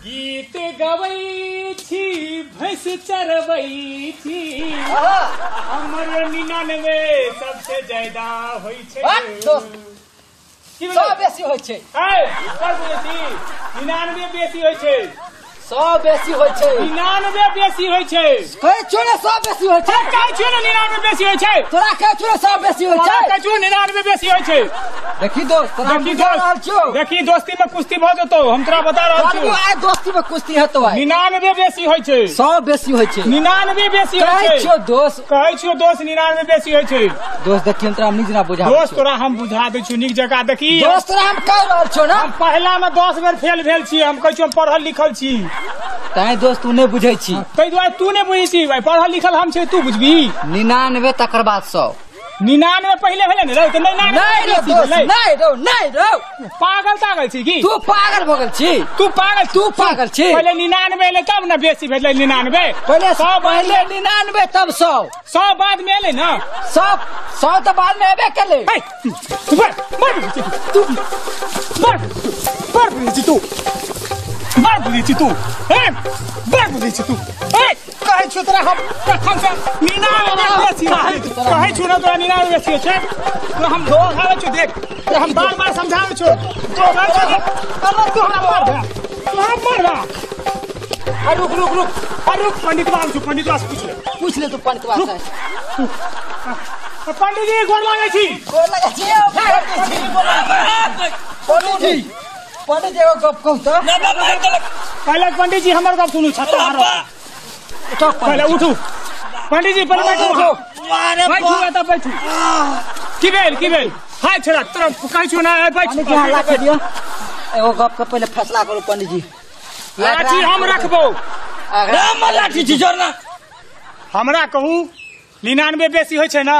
गीत गबै छी भैंस चरबै छी हमर 99 सबसे ज्यादा होई छै की बेसी होइ छै कर बोलै छी 99 बेसी होइ छै 100 बेसी होइ छै 99 बेसी होइ छै कहै छौ ने 100 बेसी होइ छै कहै छौ ने 99 बेसी होइ छै तोरा कहै छौ ने 100 बेसी होइ छै कहै छौ 99 बेसी होइ छै देखी दोस्त तोरा बुझा रहल छौ देखी दोस्ती में कुश्ती भ जतो हम तोरा बता रहल छी आइ दोस्ती में कुश्ती हेतौ 99 बेसी होइ छै 100 बेसी होइ छै 99 बेसी होइ छै कहै छौ दोस्त 99 बेसी होइ छै दोस्त देखी हम तोरा नीक जना बुझा दोस्त तोरा हम बुझा दै छी नीक जगह देखी दोस्त तोरा हम कह रहल छौ ना हम पहला में 10 बेर फेल भेल छी हम कहै छी हम पढ़ल लिखल छी ताई दोस्त तू नहीं बुझै छी तै दुआरे तू नहीं बुझै छी भाई पढ़ल लिखल हम छै तू बुझबी 99 तकर बाद 100 99 पहले भेले ने रे त 99 नहीं रो पागल छी की तू पागल भगल छी तू पागल छी पहले 99 एले तब ना बेसी भेलै 99 पहले 99 तब 100 बाद में एले ना 100 तो बाद में एबे केले तू मार बुझी तू कहै छु तोरा हम कखन से 99 बेसी कहै छु ना तोरा 99 बेसी छै तो हम समझाबै छु देख हम बार समझाबै छु तो हमरा मार दे रुक पंडित बाबू से पूछ ले तू पंडित बाबू से पंडित जी गोर लागै छी पंडित जी एगो गप कहू तो पहले पंडित जी हमर गप सुनू छत्ता हारो पहले उठू पंडित जी पहले बैठू की भेल हाय छोड़ा तोरा कहै छु ना बैठ लाठी दियो एगो गप के पहले फैसला करू पंडित जी लाठी हम रखबो राम लाठी जी जोरना हमरा कहू 99 बेसी होइ छै ना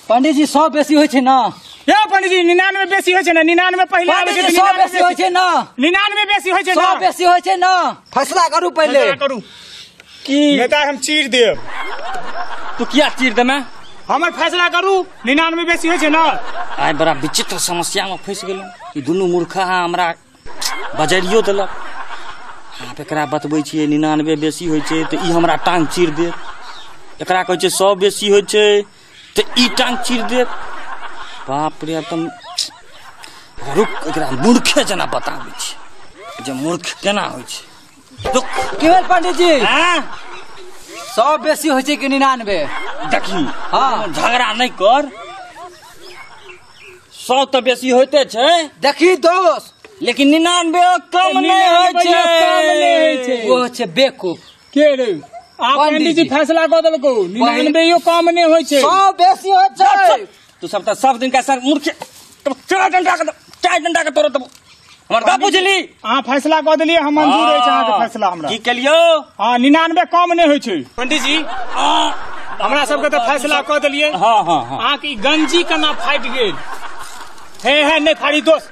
पंडित जी 100 बेसी होइ छै ना ये पंडित जी 99 बेसी होइ छै ना 99 पहले आबै छै 100 बेसी होइ छै ना 99 बेसी होइ छै ना 100 बेसी होइ छै ना फैसला करू पहले की नेता हम चीर देब तू किया चीर दे मैं हमर फैसला करू 99 बेसी होइ छै ना आइ बड़ा विचित्र समस्या में फंस गेलौ ई दुनू मूर्खा हमरा बजरियो देलक आप एकरा बतबै छियै 99 बेसी होइ छै त ई हमरा टांग चीर दे एकरा कहै छै 100 बेसी होइ छै त ई टांग चीर दे बाप रे तुम रुक एकरा मूर्खे जना बताबै छी जे मूर्ख केना होइ छै रुक केवल पंडित जी हां 100 बेसी होइ छै कि 99 देखी हां झगड़ा नहीं कर 100 तो बेसी होते छै देखी दोस्त लेकिन 99 कम नहीं होइ छै वो छै बेकूफ के रे आप पंडित जी फैसला क देलको 99 कम नहीं होइ छै 100 बेसी होइ छै तू सब दिन का सर मूर्ख चार डंडा के तोड़ तब हमर बाप बुझली हां फैसला क देलिए हम मंजूर है अहाँ के फैसला हमरा की केलियो हां 99 कम नहीं होइ छै पंडित जी हमरा सब के त फैसला क देलिए हां अहाँ की गंजी केना फाइट गेल हे नहीं फाड़ी दोस्त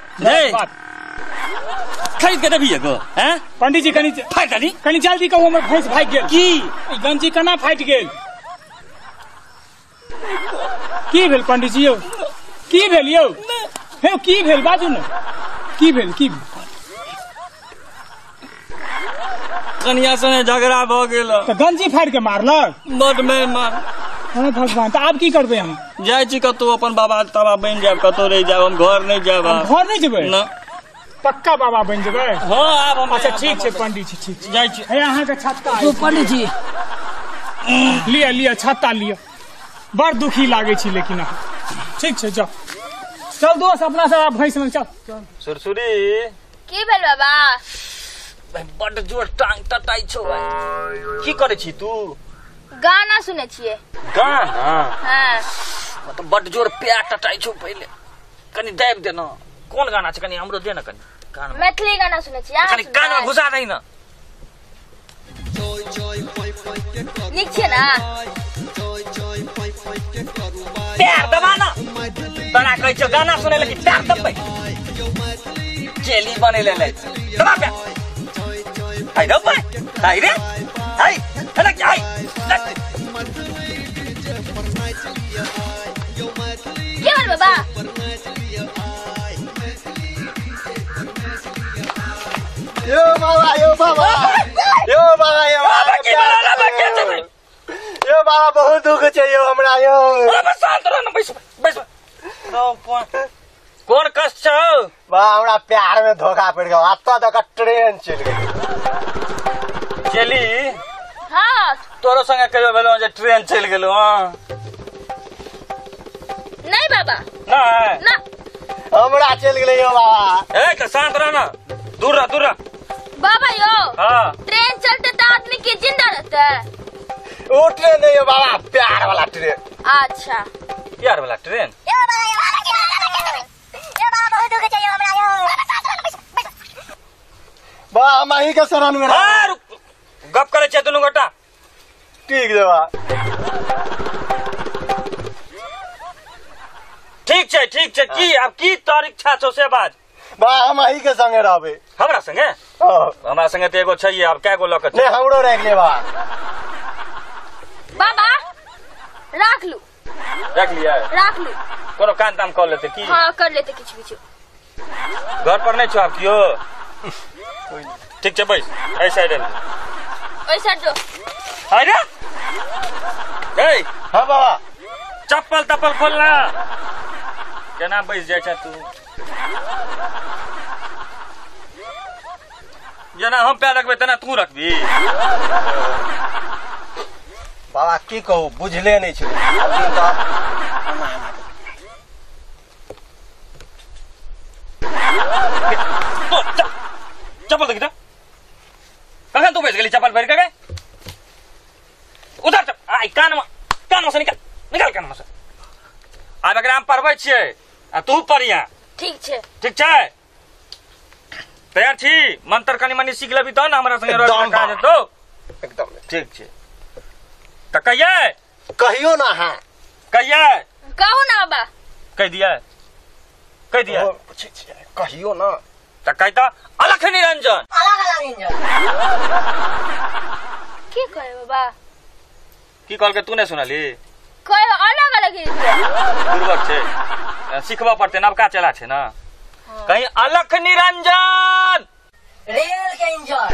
खरीद के देबी एगो हैं पंडित जी कनी जल्दी कहू हमर भैंस भाग गेल की ई गंजी केना फाइट गेल की भेल पंडित जी यौ की भेल यौ हे की भेल बाजू ने की भेल कनिया सने झगड़ा भ गेल त गंजी फाड़ के मारलक बड में मार हे भगवान त आब की करबे हम जाय छी कतो अपन बाबा तबा बन जाब कतो रह जाब हम घर नहीं जाब घर नहीं जेबै ना पक्का बाबा बन जेबै हां आब हम अच्छा ठीक छै पंडित जी ठीक जाय छी हे अहाँ के छत्ता तू पंडित जी लिया छत्ता लिया बड़ दुखी लागे छी लेकिन ठीक छै जाओ चल दोस्त अपना सब भैंस में चल सुरसुरी की भेल बाबा भाई बड़ जोर टांग टटाई छौ भाई की करे छी तू गाना सुने छिए गाना हां मतलब बड़ जोर पैर टटाई छौ पहले कनी दाब दे ना कौन गाना छै कनी हमरो दे ना कनी गाना मैथिली गाना सुने छिए कनी कान में घुसा दई ना नीक छै ना पैर दबा ना बड़ा कहै छौ गाना सुने लगी पैर दबे चेली बने ले दबा पैर आई दबे आई रे आई हेला क्या आई के बोल बाबा यो बाबा यो बाबा यो बाबा बहुत दुख छै यो हमरा यो शांत रह न बैस कौन कष्ट छ बा हमरा प्यार में धोखा पड़ गयो अत्ता तक ट्रेन चल गई चली हाँ तोरो संगे कहियो भेलो जे ट्रेन चल गेलो हां नहीं बाबा नहीं ना हमरा चल गेलै यो बाबा ए त शांत रह न दूर रह बाबा यो हां ट्रेन चलते तो आदमी की जिंदा रहता है वो ट्रेन नहीं यो बाबा प्यार वाला ट्रेन अच्छा प्यार वाला ट्रेन बा हम ही के शरण में हां गप करे छै दुनु गोटा ठीक है बा ठीक छै की अब की तोर इच्छा छौ से बात बा हम ही के संगे रहबे हमरा संगे हमरा संगे त एगो छै अब कै गो लक नहीं हमरो रख ले बा बाबा रख लू कोनो काम ताम कर लेते की हाँ कर लेते किछु घर पर नहीं छो आप कियो ठीक है बैस ऐ साइड में ओइ साइड जो अरे ए हां बाबा चप्पल खोलना केना बैस जाय छ तू जना हम पैर रखबे तना तू रखबी बाबा की कहू बुझले नहीं छै अभी तो चप्पल देखी कखन तू बैस गेली चप्पल पहिर के उधर आई कान से निकाल कान से आब एकरा हम पढ़बै छियै आ तू पढ़िया ठीक छै तैयार छी मंत्र कनी मनी सीख लेबी तो ना हमरा संगे रोज का जेतो एकदम ठीक छै त कहियो ना हां कहू ना बाबा कह दिया कहियो ना त कहता अलख निरंजन की कहे बाबा की कहल के तू ने सुनली कहे अलग पूर्वक छै सिखबा पड़ते नवका चला छै ना कहीं अलख निरंजन रेल के इंजन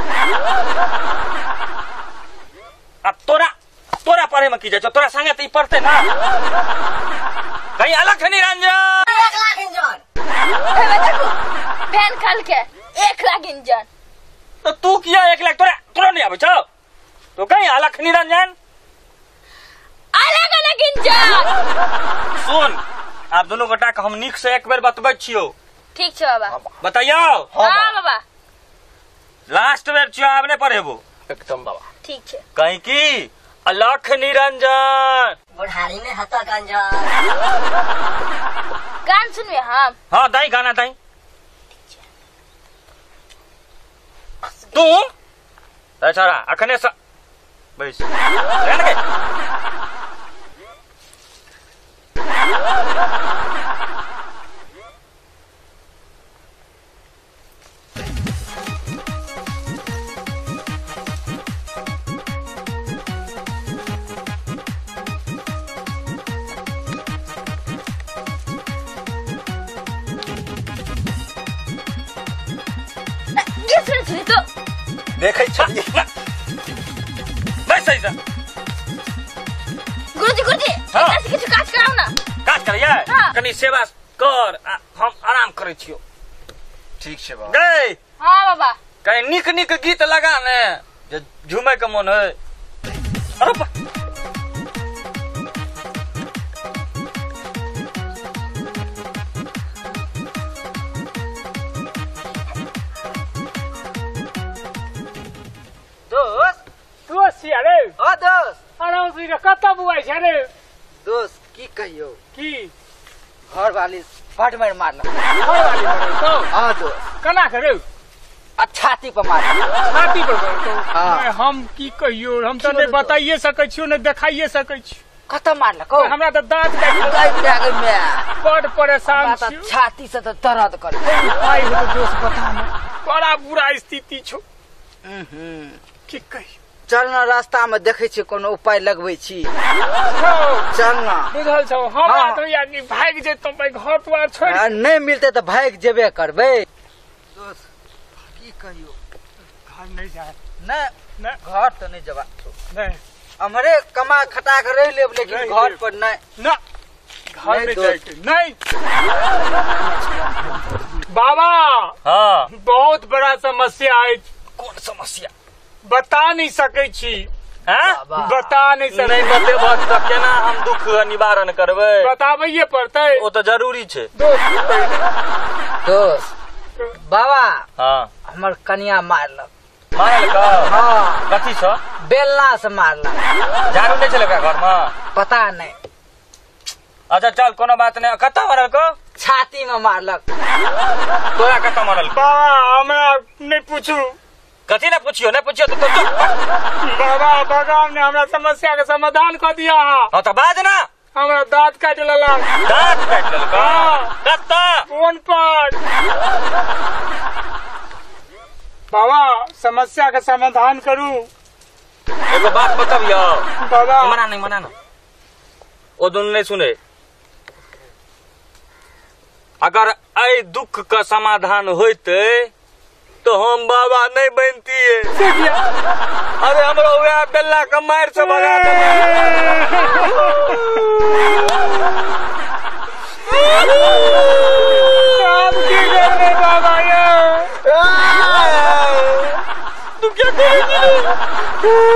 अब तोरा पढ़े में की जाय तोरा संगे त ई पढ़ते ना कहीं अलख निरंजन 1 लाख इंजन फैन खल के 1 लाख इंजन तो तू किया 1 लाख तोरा नहीं आबै छौ तो कहीं अलख निरंजन अलग इंजन सुन आप दोनों गोटा के हम निक से एक बेर बतबै छियो ठीक छै बाबा बताइयो हां बाबा लास्ट बेर छियो आब नै पढ़ेबो एकदम बाबा ठीक छै कहीं की अलख निरंजन बुढ़ारी में हता गंजन गान सुनबे हम हाँ दाई गाना दाई तू छोरा अखने बैस रहने के देखे छलिए बैस सही से गुरुजी हाँ। किछु काज कराओ ना काज करिए हाँ। कनी सेवा कर हम आराम करे छियो ठीक छै बाबा गई हाँ बाबा कहीं निक गीत लगा ने जे झूमे के मन है अरे दोस्त रे ओ दोस्त आराम से कतऽ बुआई छै रे दोस्त की कहियो की घर वाली बड़ मार मारला घर वाली तो हां दोस्त कना करे छाती पर मार छाती पर तो हाँ। हम की कहियो हम तो नहीं बताइए सकै छियो नहीं देखाइए सकै छी कतऽ मारला को हमरा तो दांत काटि लाग में बड़ परेशान छी छाती से तो दर्द कर भाई हो तो दोस्त बता ना बड़ा बुरा स्थिति छौ की कहियो चल ना रास्ता में देखे छी कोनो उपाय लगबै छी चल ना बुझल छौ हम हाँ। तो या कि भाग जेतौ भाई घर द्वार छोड़ नहीं मिलते तो भाग जेबे करबे दोस्त की कहियो हम नहीं जाए नहीं नहीं घर तो नहीं जबा नहीं हमरे कमा खटा के रह लेब लेकिन नहीं, घर नहीं। पर नहीं ना घर नहीं में तो- जाए नहीं बाबा हाँ बहुत बड़ा समस्या है कौन समस्या बता नहीं सके छी हैं? बाबा। बता नहीं नहीं सके बतेबह तऽ केना हम दुख निवारण करबै बताबैये पड़तै ओ तऽ जरूरी छै दोस्त बाबा हाँ हमर कनिया मारलक मारल का हाँ कथी सँ बेलना से मारलक झाड़ू नहि छलै ओकरा घरमे पता नहीं अच्छा चल कोनो बात नहीं कतऽ मारल को छाती में मारलक तोरा कतऽ मारल बाबा हमरा नहीं पूछू कथी नहि पूछियो तऽ तो चुप बाबा भगवान ने हमरा समस्या के समाधान कर दिया हाँ तऽ बाज ना हमरा दांत काट लेलक दांत काटि लेलक हाँ। कतऽ फोन पर बाबा समस्या का समाधान करू एगो बात बताबियो बाबा मना ना ओ दुनू नहीं सुने अगर एहि दुख का समाधान होते तो हम बाबा नहीं बनतिए अरे हमरो वह बेल्ला के मार से भगा आप की कर रहे बाबा ये तू क्या करेगी